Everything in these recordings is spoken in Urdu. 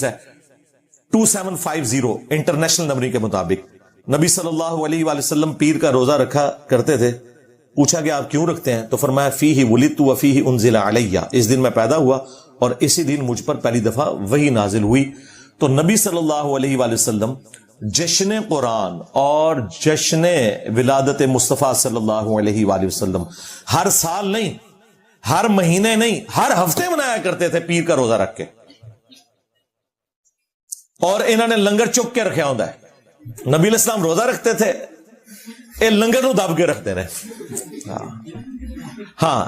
ہے 2750 انٹرنیشنل نمبر کے مطابق نبی صلی اللہ علیہ وآلہ وسلم پیر کا روزہ رکھا کرتے تھے. پوچھا کہ آپ کیوں رکھتے ہیں؟ تو فرمایا فیہ ولدت وفیہ انزل علیہ، اس دن میں پیدا ہوا اور اسی دن مجھ پر پہلی دفعہ وحی نازل ہوئی. تو نبی صلی اللہ علیہ وآلہ وسلم جشن قرآن اور جشن ولادت مصطفیٰ صلی اللہ علیہ وآلہ وسلم ہر سال نہیں، ہر مہینے نہیں، ہر ہفتے منایا کرتے تھے پیر کا روزہ رکھ کے. اور انہوں نے لنگر چک کے رکھا ہوتا ہے. نبی علیہ السلام روزہ رکھتے تھے، اے لنگر نو دب کے رکھتے رہے. ہاں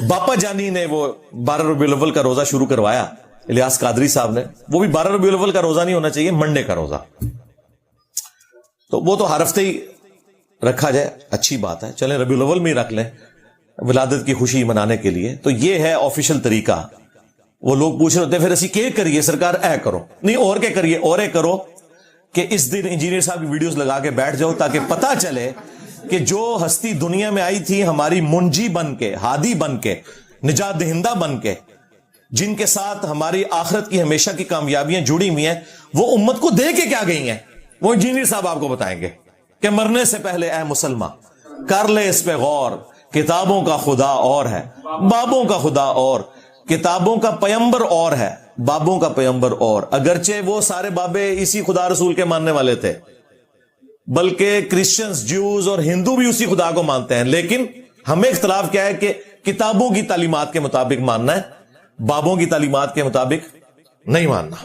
باپا جانی نے وہ 12 ربیع الاول کا روزہ شروع کروایا، الیاس قادری صاحب نے. وہ بھی 12 ربیع الاول کا روزہ نہیں ہونا چاہیے، منڈے کا روزہ. تو وہ تو ہر ہفتے ہی رکھا جائے، اچھی بات ہے، چلیں ربیع الاول میں ہی رکھ لیں ولادت کی خوشی منانے کے لیے. تو یہ ہے آفیشل طریقہ. وہ لوگ پوچھ رہے ہوتے ہیں پھر اسی کے کریے سرکار، اے کرو نہیں اور کیا کریے، اور اے کرو کہ اس دن انجینئر صاحب کی ویڈیوز لگا کے بیٹھ جاؤ تاکہ پتہ چلے کہ جو ہستی دنیا میں آئی تھی ہماری منجی بن کے، ہادی بن کے، نجات دہندہ بن کے، جن کے ساتھ ہماری آخرت کی ہمیشہ کی کامیابیاں جڑی ہوئی ہیں، وہ امت کو دے کے کیا گئی ہیں، وہ انجینئر صاحب آپ کو بتائیں گے کہ مرنے سے پہلے اے مسلمان کر لے اس پہ غور، کتابوں کا خدا اور ہے، بابوں کا خدا اور، کتابوں کا پیمبر اور ہے، بابوں کا پیمبر اور. اگرچہ وہ سارے بابے اسی خدا رسول کے ماننے والے تھے، بلکہ کرسچنز، جوز اور ہندو بھی اسی خدا کو مانتے ہیں، لیکن ہمیں اختلاف کیا ہے کہ کتابوں کی تعلیمات کے مطابق ماننا ہے، بابوں کی تعلیمات کے مطابق نہیں ماننا.